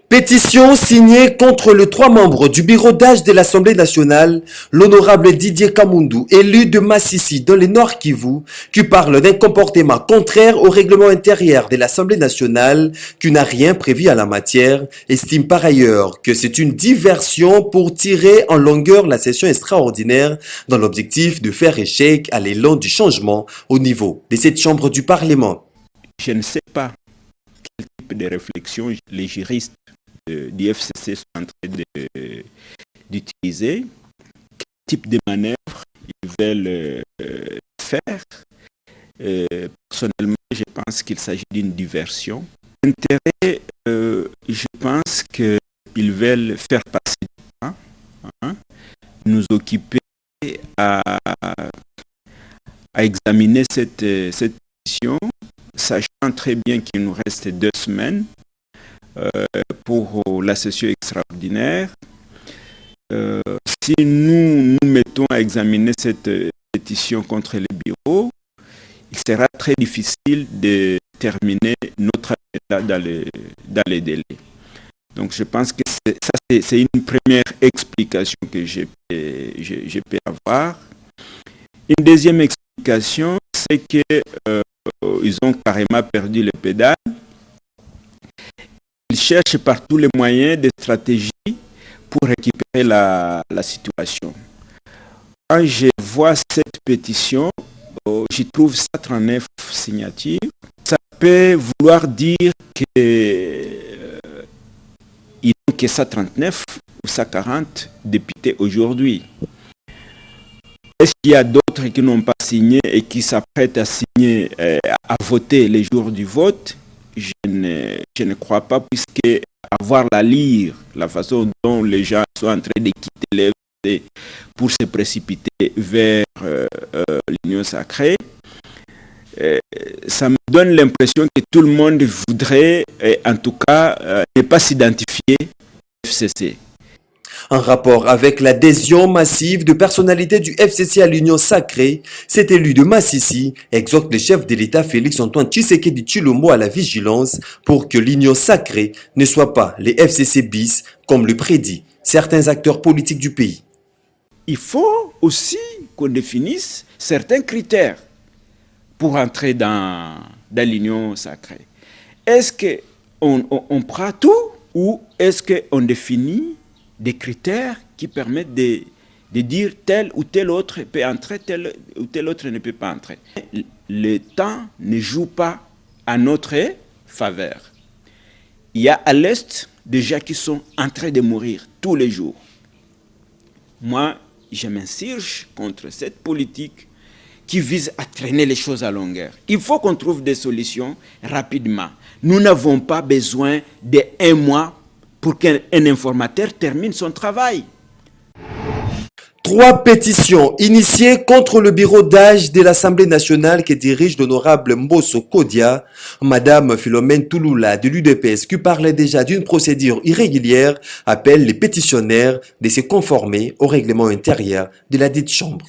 Pétition signée contre les 3 membres du bureau d'âge de l'Assemblée nationale, l'honorable Didier Kamundou, élu de Massissi dans le Nord Kivu, qui parle d'un comportement contraire au règlement intérieur de l'Assemblée nationale, qui n'a rien prévu à la matière, estime par ailleurs que c'est une diversion pour tirer en longueur la session extraordinaire dans l'objectif de faire échec à l'élan du changement au niveau de cette chambre du Parlement. Je ne sais pas quel type de réflexion les juristes du FCC sont en train d'utiliser, quel type de manœuvre ils veulent faire. Personnellement, je pense qu'il s'agit d'une diversion. L'intérêt, je pense qu'ils veulent faire passer du temps, nous occuper à examiner cette pétition, sachant très bien qu'il nous reste 2 semaines pour la session extraordinaire. Si nous nous mettons à examiner cette pétition contre les bureaux, il sera très difficile de terminer notre agenda dans les délais. Donc je pense que c'est une première explication que je peux avoir. Une deuxième explication, c'est qu'ils ont carrément perdu les pédales. Ils cherchent par tous les moyens des stratégies pour récupérer la situation. Quand je vois cette pétition, je trouve 139 signatures. Ça peut vouloir dire qu'il n'y a que 139 ou 140 députés aujourd'hui. Est-ce qu'il y a d'autres qui n'ont pas signé et qui s'apprêtent à signer, à voter les jours du vote? Je ne crois pas, puisque avoir la lire, la façon dont les gens sont en train de quitter les votes pour se précipiter vers l'union sacrée, ça me donne l'impression que tout le monde voudrait, en tout cas, ne pas s'identifier au FCC. En rapport avec l'adhésion massive de personnalités du FCC à l'Union sacrée, cet élu de Massissi exhorte le chef de l'État Félix-Antoine Tshisekedi Tshilombo à la vigilance pour que l'Union sacrée ne soit pas les FCC bis, comme le prédit certains acteurs politiques du pays. Il faut aussi qu'on définisse certains critères pour entrer dans l'Union sacrée. Est-ce qu'on prend tout ou est-ce qu'on définit des critères qui permettent de dire tel ou tel autre peut entrer, tel ou tel autre ne peut pas entrer. Le temps ne joue pas à notre faveur. Il y a à l'Est des gens qui sont en train de mourir tous les jours. Moi, je m'insurge contre cette politique qui vise à traîner les choses à longueur. Il faut qu'on trouve des solutions rapidement. Nous n'avons pas besoin d'1 mois pour qu'un informateur termine son travail. 3 pétitions initiées contre le bureau d'âge de l'Assemblée nationale que dirige l'honorable Mbosso Kodia. Madame Philomène Touloula de l'UDPS, qui parlait déjà d'une procédure irrégulière, appelle les pétitionnaires de se conformer au règlement intérieur de la dite chambre.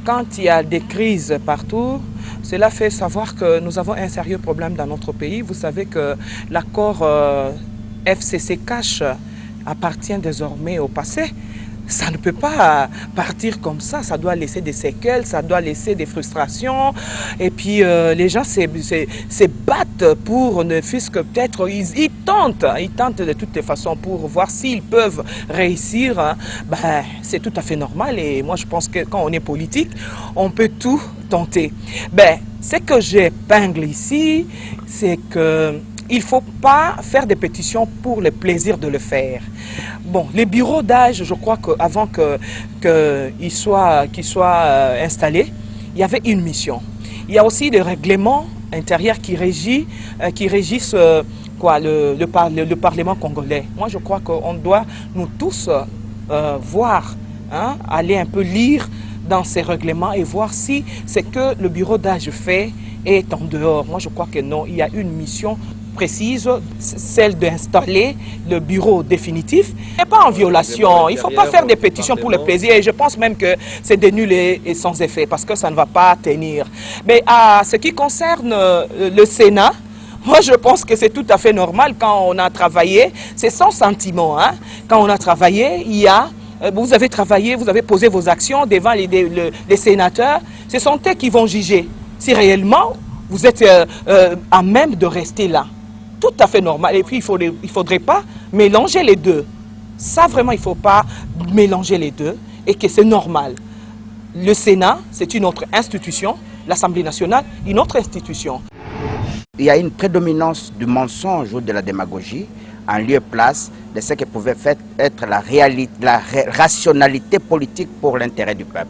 Quand il y a des crises partout, cela fait savoir que nous avons un sérieux problème dans notre pays. Vous savez que l'accord FCC cash appartient désormais au passé. Ça ne peut pas partir comme ça doit laisser des séquelles, ça doit laisser des frustrations. Et puis les gens se battent pour, ne fût-ce que peut-être, ils tentent de toutes les façons pour voir s'ils peuvent réussir. Ben, c'est tout à fait normal et moi je pense que quand on est politique, on peut tout tenter. Ben, ce que j'épingle ici, c'est que il ne faut pas faire des pétitions pour le plaisir de le faire. Bon, les bureaux d'âge, je crois qu'avant qu'ils soient installés, il y avait une mission. Il y a aussi des règlements intérieurs qui régissent le Parlement congolais. Moi, je crois qu'on doit, nous tous, voir, aller un peu lire dans ces règlements et voir si ce que le bureau d'âge fait est en dehors. Moi, je crois que non, il y a une mission précise, celle d'installer le bureau définitif, et pas en violation. Il ne faut pas faire des pétitions pour le plaisir. Et je pense même que c'est de nul et sans effet, parce que ça ne va pas tenir. Mais à ce qui concerne le Sénat, Moi, je pense que c'est tout à fait normal quand on a travaillé. C'est sans sentiment. Hein? Quand on a travaillé, il y a... Vous avez travaillé, vous avez posé vos actions devant les sénateurs. Ce sont eux qui vont juger si réellement vous êtes à même de rester là. Tout à fait normal. Et puis, il ne faudrait pas mélanger les deux. Ça, vraiment, il ne faut pas mélanger les deux et que c'est normal. Le Sénat, c'est une autre institution. L'Assemblée nationale, une autre institution. Il y a une prédominance du mensonge ou de la démagogie en lieu et place de ce qui pouvait être la rationalité politique pour l'intérêt du peuple.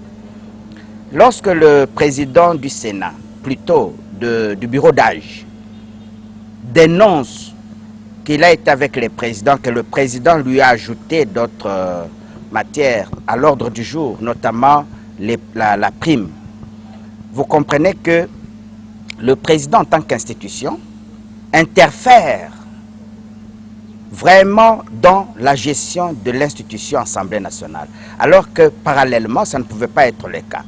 Lorsque le président du Sénat, plutôt du bureau d'âge, dénonce qu'il a été avec les présidents, que le président lui a ajouté d'autres matières à l'ordre du jour, notamment la prime, vous comprenez que le président en tant qu'institution interfère vraiment dans la gestion de l'institution Assemblée nationale, alors que parallèlement, ça ne pouvait pas être le cas.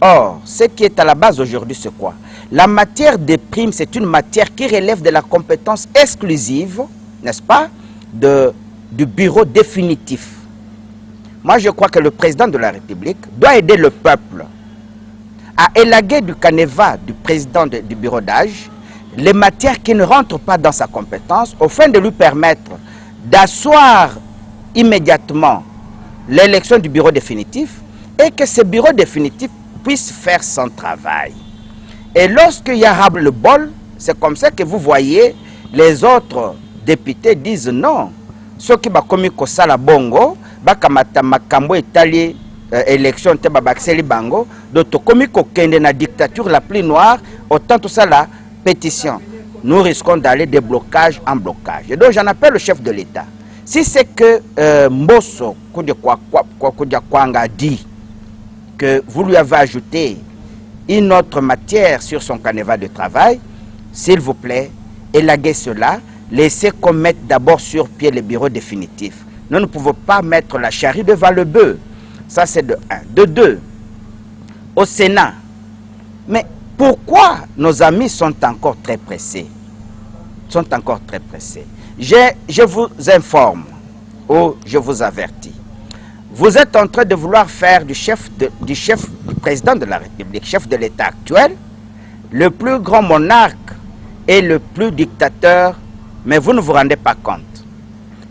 Or, ce qui est à la base aujourd'hui, c'est quoi? La matière des primes, c'est une matière qui relève de la compétence exclusive, n'est-ce pas, du bureau définitif. Moi, je crois que le président de la République doit aider le peuple à élaguer du canevas du président du bureau d'âge les matières qui ne rentrent pas dans sa compétence, afin de lui permettre d'asseoir immédiatement l'élection du bureau définitif et que ce bureau définitif puisse faire son travail. Et lorsqu'il y a ras-le-bol, c'est comme ça que vous voyez les autres députés disent non. Ceux qui ont commis la bongo, bakamata makambo etali élection te babakseli bango, d'autres commis kokende na dictature la plus noire, autant tout ça la pétition. Nous risquons d'aller de blocage en blocage. Et donc j'en appelle le chef de l'État. Si c'est que Mbosso Koudiakwanga dit que vous lui avez ajouté une autre matière sur son canevas de travail, s'il vous plaît, élaguez cela, laissez qu'on mette d'abord sur pied le bureau définitif. Nous ne pouvons pas mettre la charrue devant le bœuf. Ça, c'est de un. De deux, au Sénat. Mais pourquoi nos amis sont encore très pressés? Sont encore très pressés. Je vous informe, ou je vous avertis. Vous êtes en train de vouloir faire du président de la République, chef de l'État actuel, le plus grand monarque et le plus dictateur, mais vous ne vous rendez pas compte.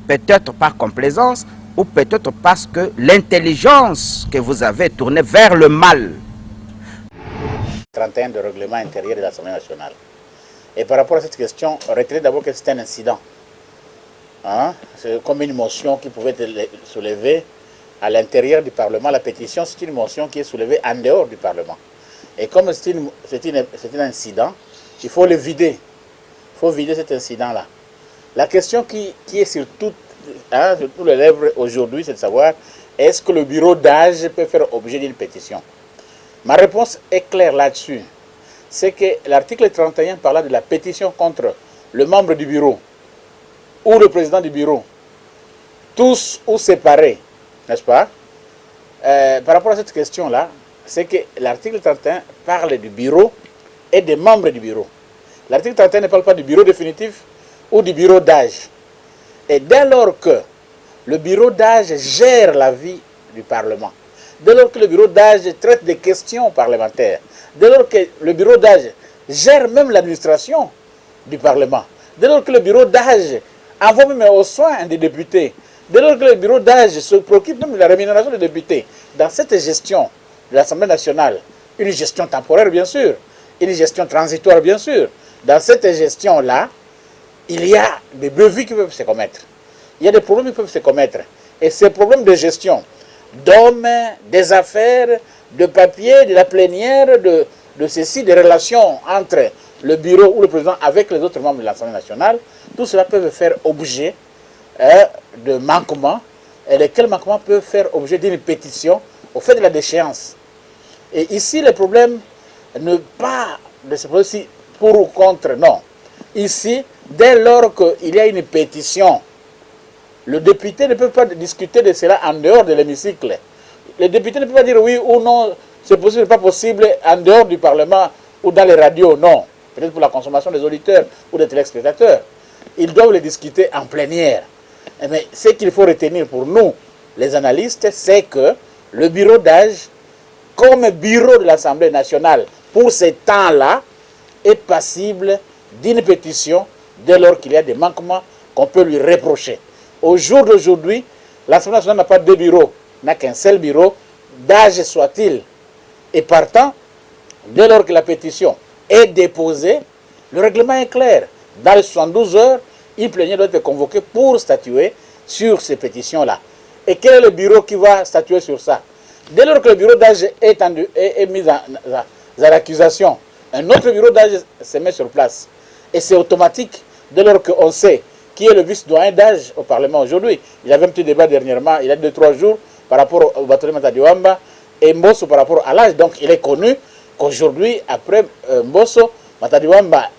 Peut-être par complaisance, ou peut-être parce que l'intelligence que vous avez tournée vers le mal. 31 de règlement intérieur de l'Assemblée nationale. Et par rapport à cette question, retenez d'abord que c'est un incident. Hein? C'est comme une motion qui pouvait être soulevée à l'intérieur du Parlement. La pétition, c'est une motion qui est soulevée en dehors du Parlement. Et comme c'est un incident, il faut le vider. Il faut vider cet incident-là. La question qui est sur toutes les lèvres aujourd'hui, c'est de savoir, est-ce que le bureau d'âge peut faire objet d'une pétition? Ma réponse est claire là-dessus. C'est que l'article 31 parle de la pétition contre le membre du bureau ou le président du bureau, tous ou séparés, n'est-ce pas? Par rapport à cette question-là, c'est que l'article 31 parle du bureau et des membres du bureau. L'article 31 ne parle pas du bureau définitif ou du bureau d'âge. Et dès lors que le bureau d'âge gère la vie du Parlement, dès lors que le bureau d'âge traite des questions parlementaires, dès lors que le bureau d'âge gère même l'administration du Parlement, dès lors que le bureau d'âge envoie même aux soins des députés, dès lors que le bureau d'âge se préoccupe même de la rémunération des députés, dans cette gestion de l'Assemblée nationale, une gestion temporaire bien sûr, une gestion transitoire bien sûr, dans cette gestion-là, il y a des bévues qui peuvent se commettre. Il y a des problèmes qui peuvent se commettre. Et ces problèmes de gestion, d'hommes, des affaires, de papier, de la plénière, de ceci, des relations entre le bureau ou le président avec les autres membres de l'Assemblée nationale, tout cela peut faire objet de manquements, et lesquels manquements peuvent faire objet d'une pétition au fait de la déchéance. Et ici, le problème n'est pas de ce problème-ci pour ou contre, non. Ici, dès lors qu'il y a une pétition, le député ne peut pas discuter de cela en dehors de l'hémicycle. Le député ne peut pas dire oui ou non, c'est possible, pas possible, en dehors du Parlement ou dans les radios, non. peut-être pour la consommation des auditeurs ou des téléspectateurs. Ils doivent les discuter en plénière. Mais ce qu'il faut retenir pour nous, les analystes, c'est que le bureau d'âge, comme bureau de l'Assemblée nationale, pour ces temps-là, est passible d'une pétition dès lors qu'il y a des manquements qu'on peut lui reprocher. Au jour d'aujourd'hui, l'Assemblée nationale n'a pas deux bureaux, n'a qu'un seul bureau, d'âge soit-il. Et partant, dès lors que la pétition est déposée, le règlement est clair. Dans les 72 heures, une plénière doit être convoquée pour statuer sur ces pétitions-là. Et quel est le bureau qui va statuer sur ça? Dès lors que le bureau d'âge est mis à l'accusation, un autre bureau d'âge se met sur place. Et c'est automatique dès lors qu'on sait qui est le vice-doyen d'âge au Parlement aujourd'hui. Il y avait un petit débat dernièrement, il y a 2-3 jours, par rapport au bâtonnier Matadiwamba et Mbosso par rapport à l'âge. Donc il est connu qu'aujourd'hui, après Mbosso, Matadiwamba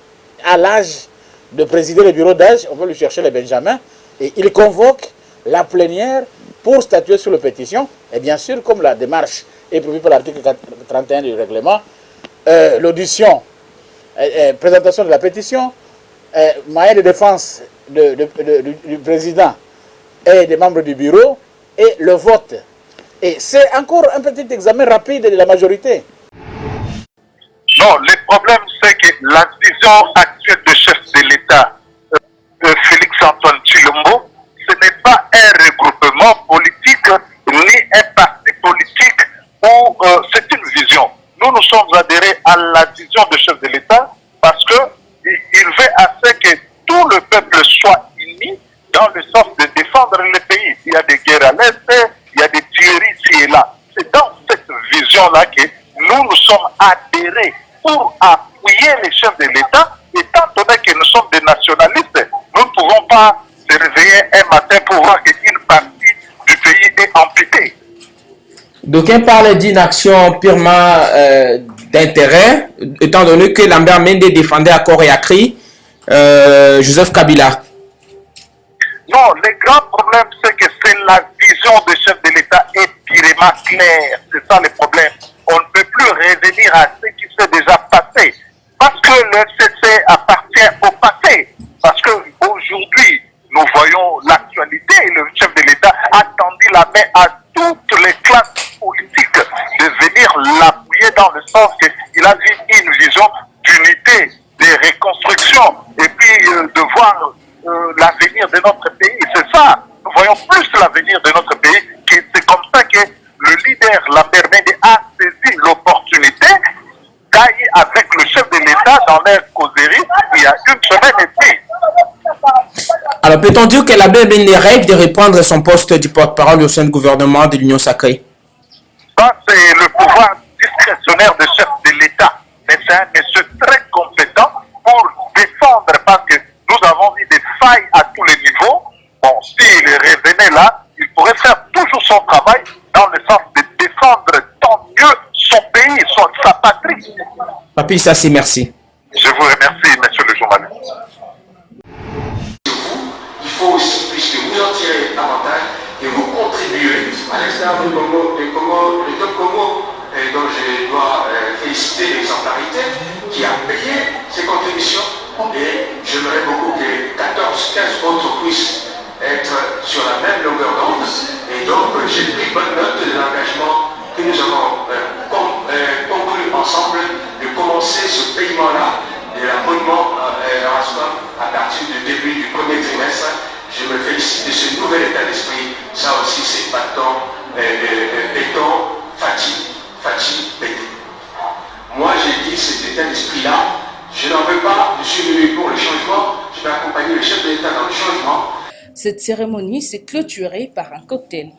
a l'âge de présider le bureau d'âge, on va lui chercher les Benjamins, et il convoque la plénière pour statuer sur la pétition. Et bien sûr, comme la démarche est prévue par l'article 31 du règlement, l'audition, présentation de la pétition, moyen de défense du président et des membres du bureau, et le vote. Et c'est encore un petit examen rapide de la majorité. Non, le problème, c'est que la vision actuelle du chef de l'État, Félix Antoine Tshilombo, ce n'est pas un regroupement politique ni un parti politique, ou c'est une vision. Nous sommes adhérés à la vision du chef de l'État parce qu'il veut assez que tout le peuple soit uni dans le sens de défendre le pays. Il y a des guerres à l'Est, il y a des tueries ici et là. C'est dans cette vision-là que nous sommes adhérés pour appuyer les chefs de l'État, étant donné que nous sommes des nationalistes. Nous ne pouvons pas se réveiller un matin pour voir qu'une partie du pays est amputée. D'aucuns parlent d'une action purement d'intérêt, étant donné que Lambert Mende défendait à corps et à cri Joseph Kabila. Non, le grand problème, c'est que c'est la vision du chef de l'État est purement claire. C'est ça le problème. On ne peut plus revenir à ce qui s'est déjà passé. Parce que le FCC appartient au passé. Parce qu'aujourd'hui, nous voyons l'actualité et le chef de l'État a tendu la main à toutes les classes politiques de venir l'appuyer dans le sens qu'il a vu une vision d'unité, de reconstruction et puis de voir l'avenir de notre pays. C'est ça. Nous voyons plus l'avenir de notre pays. C'est comme ça que le leader Lambert Mende a saisi l'opportunité d'aller avec le chef de l'État dans leur causerie il y a une semaine et demie. Alors peut-on dire que Lambert Mende rêve de reprendre son poste du porte-parole au sein du gouvernement de l'Union sacrée? Ça, c'est le pouvoir discrétionnaire du chef de l'État. Mais c'est un monsieur très compétent pour défendre, parce que nous avons vu des failles à tous les niveaux. Bon, s'il revenait là, il pourrait faire toujours son travail dans le sens de défendre tant mieux son pays, sa patrie. Papi Sassi, merci. Je vous remercie, monsieur le journaliste. Il faut aussi, puisque vous en tirez avantage et vous contribuez, à l'extérieur du Congo, le Top Congo, dont je dois féliciter l'exemplarité, qui a payé ses contributions, et j'aimerais beaucoup que 14-15 autres puissent être sur la même longueur d'onde. Et donc, j'ai pris bonne note de l'engagement que nous avons conclu ensemble de commencer ce paiement-là de l'abonnement Erasmus à partir du début du premier trimestre. Je me félicite de ce nouvel état d'esprit. Ça aussi, c'est béton, Fati, béton. Moi, j'ai dit cet état d'esprit-là, je n'en veux pas, je suis venu pour le changement, je vais accompagner le chef de l'État dans le changement. Cette cérémonie s'est clôturée par un cocktail.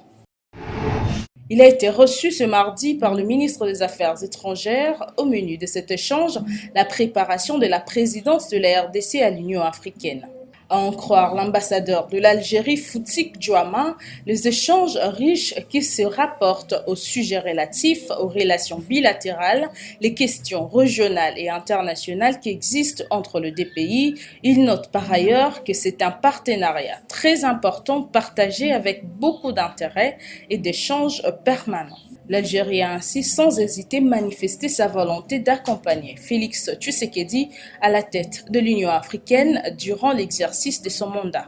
Il a été reçu ce mardi par le ministre des Affaires étrangères. Au menu de cet échange, la préparation de la présidence de la RDC à l'Union africaine. À en croire l'ambassadeur de l'Algérie, Foutik Djouama, les échanges riches qui se rapportent aux sujets relatifs aux relations bilatérales, les questions régionales et internationales qui existent entre les deux pays. Il note par ailleurs que c'est un partenariat très important partagé avec beaucoup d'intérêt et d'échanges permanents. L'Algérie a ainsi sans hésiter manifesté sa volonté d'accompagner Félix Tshisekedi à la tête de l'Union africaine durant l'exercice de son mandat.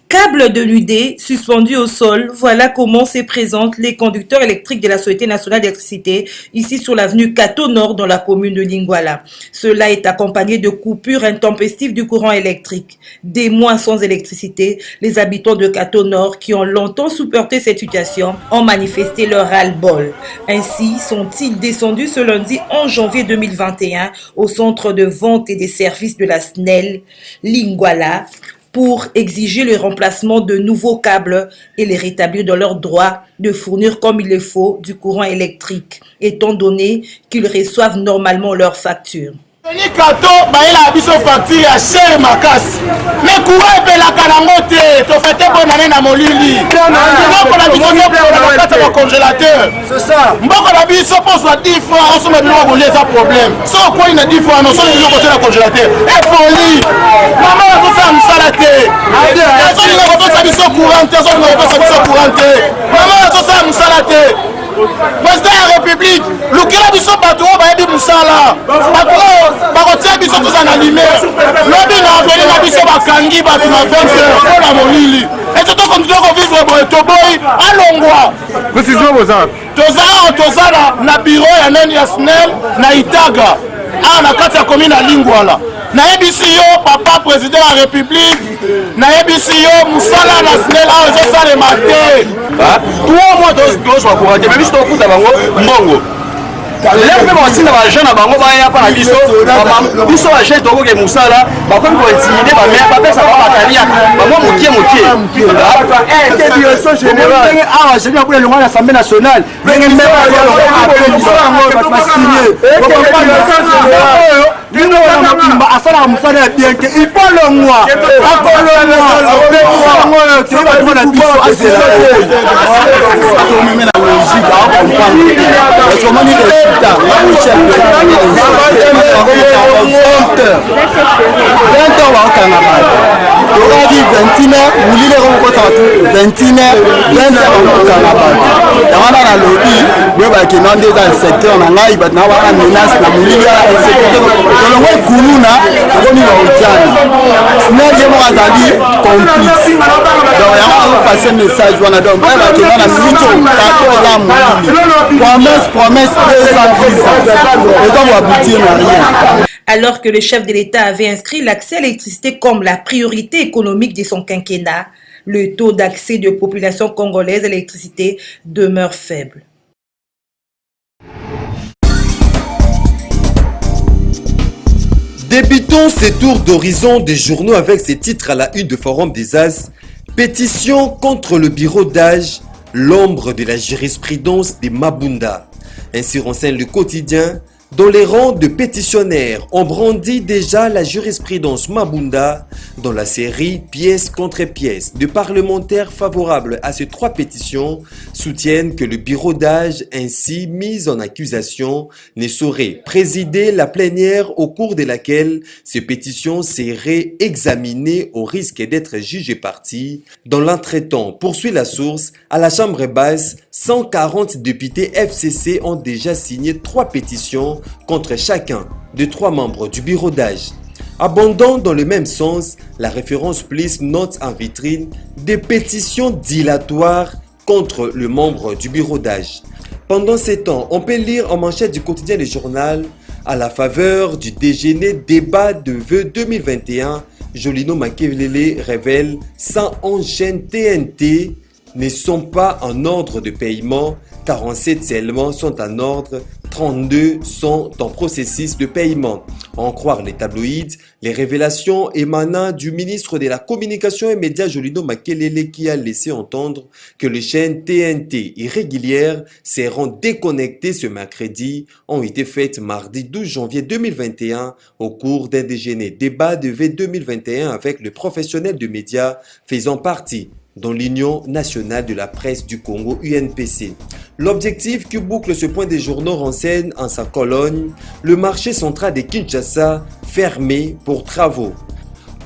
Câble de l'UD suspendu au sol, voilà comment se présentent les conducteurs électriques de la Société nationale d'électricité, ici sur l'avenue Kato Nord dans la commune de Lingwala. Cela est accompagné de coupures intempestives du courant électrique. Des mois sans électricité, les habitants de Kato Nord qui ont longtemps supporté cette situation ont manifesté leur ras-le-bol. Ainsi sont-ils descendus ce lundi 11 janvier 2021 au centre de vente et des services de la SNEL Lingwala pour exiger le remplacement de nouveaux câbles et les rétablir dans leur droit de fournir comme il le faut du courant électrique, étant donné qu'ils reçoivent normalement leurs factures. Ni kato baila biso facture ya cher makasi. Mais courant epelaka nango te, to fete bonane na molili. Mboko na biso na kati ya congélateur. C'est ça. Mboko na biso poswa 10 francs, on soma biloko kolia za problème. So quoi ina 10 francs, no so biloko kotia na congélateur. Et folie. Maman to sa msala te. So ni ko to sa biso courant, so ni ko to sa biso courant te. Maman to sa msala te. Président de la République, lukela biso bato bayebi musala. Bato bakotia biso toza na lumière. Lobi na veli na biso bakangi bato na 20h mpona molili. Et to continue ko vivre boye toboyi alongwa. Précision boza. Toza na bureau ya nani ya SNEL na Itaga. Na kati ya commune ya Lingwala. Naebisi yo papa président de la République. Naebisi yo musala na SNEL a ezosalema te. 3 mois tozwa courant te, mais biso tokuta bango mbongo. Lelo mpe bakotinda bajeune na bango baya mpa na biso bajeune tokoke mosala bakomi kointimide bapesa bango batalia bango mokie awa jeune akuna elongo na assemblée nationale ndenge mbebaoyo asalaka mosala ya bien te il faut longwa Alors que le chef de l'État avait inscrit l'accès à l'électricité comme la priorité économique de son quinquennat, le taux d'accès de population congolaise à l'électricité demeure faible. Débutons ce tour d'horizon des journaux avec ces titres à la une de Forum des As. Pétition contre le bureau d'âge, l'ombre de la jurisprudence des Mabunda. Ainsi renseigne le quotidien. Dans les rangs de pétitionnaires, on brandit déjà la jurisprudence Mabunda dans la série pièce contre pièce. De parlementaires favorables à ces 3 pétitions soutiennent que le bureau d'âge ainsi mis en accusation ne saurait présider la plénière au cours de laquelle ces pétitions seraient examinées au risque d'être jugées parties. Dans l'entretemps, poursuit la source, à la Chambre basse, 140 députés FCC ont déjà signé 3 pétitions contre chacun des 3 membres du bureau d'âge. Abondant dans le même sens, la référence Police note en vitrine des pétitions dilatoires contre le membre du bureau d'âge. Pendant ces temps, on peut lire en manchette du quotidien Le Journal, à la faveur du déjeuner débat de vœux 2021, Jolino Makelele révèle 111 chaînes TNT ne sont pas en ordre de paiement, 47 seulement sont en ordre, 32 sont en processus de paiement. À en croire les tabloïds, les révélations émanant du ministre de la Communication et Médias Jolino Makelele qui a laissé entendre que les chaînes TNT irrégulières seront déconnectées ce mercredi ont été faites mardi 12 janvier 2021 au cours d'un déjeuner débat de V 2021 avec le professionnel de médias faisant partie dans l'Union nationale de la presse du Congo UNPC. L'objectif que boucle ce point des journaux renseigne en sa colonne le marché central de Kinshasa fermé pour travaux.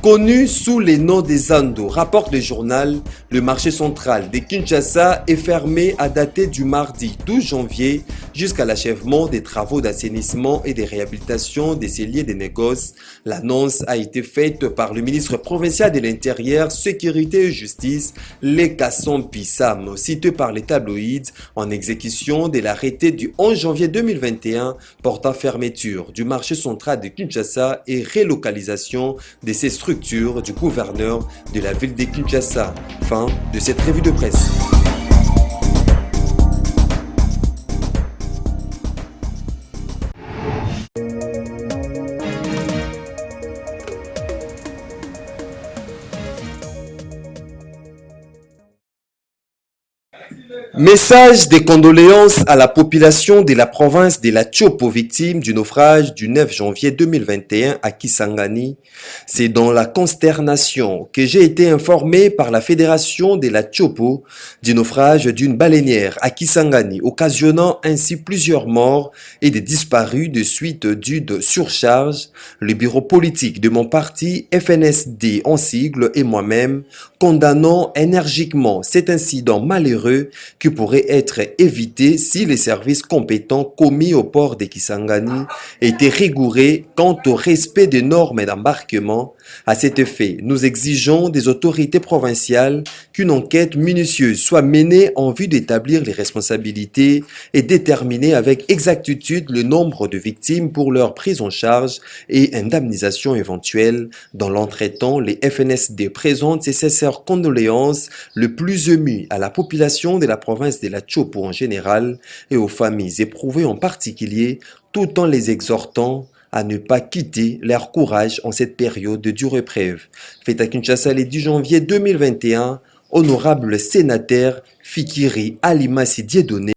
Connu sous les noms des Ando, rapporte le journal, le marché central de Kinshasa est fermé à dater du mardi 12 janvier jusqu'à l'achèvement des travaux d'assainissement et de réhabilitation des celliers de négoces. L'annonce a été faite par le ministre provincial de l'Intérieur, Sécurité et Justice, Lekasson Pissam, cité par les tabloïds en exécution de l'arrêté du 11 janvier 2021 portant fermeture du marché central de Kinshasa et relocalisation de ces structures du gouverneur de la ville de Kinshasa. Fin de cette revue de presse. Message de condoléances à la population de la province de la Tchopo, victime du naufrage du 9 janvier 2021 à Kisangani. C'est dans la consternation que j'ai été informé par la fédération de la Tchopo du naufrage d'une baleinière à Kisangani, occasionnant ainsi plusieurs morts et des disparus de suite d'une surcharge. Le bureau politique de mon parti, FNSD en sigle, et moi-même condamnons énergiquement cet incident malheureux qui pourrait être évité si les services compétents commis au port de Kisangani étaient rigoureux quant au respect des normes d'embarquement. À cet effet, nous exigeons des autorités provinciales qu'une enquête minutieuse soit menée en vue d'établir les responsabilités et déterminer avec exactitude le nombre de victimes pour leur prise en charge et indemnisation éventuelle. Dans l'entretemps, les FNSD présentent ses sincères condoléances le plus émues à la population de la province de la Tchopo en général et aux familles éprouvées en particulier, tout en les exhortant à ne pas quitter leur courage en cette période de dure épreuve. Fait à Kinshasa le 10 janvier 2021, honorable sénateur Fikiri Alimasi Dieudonné.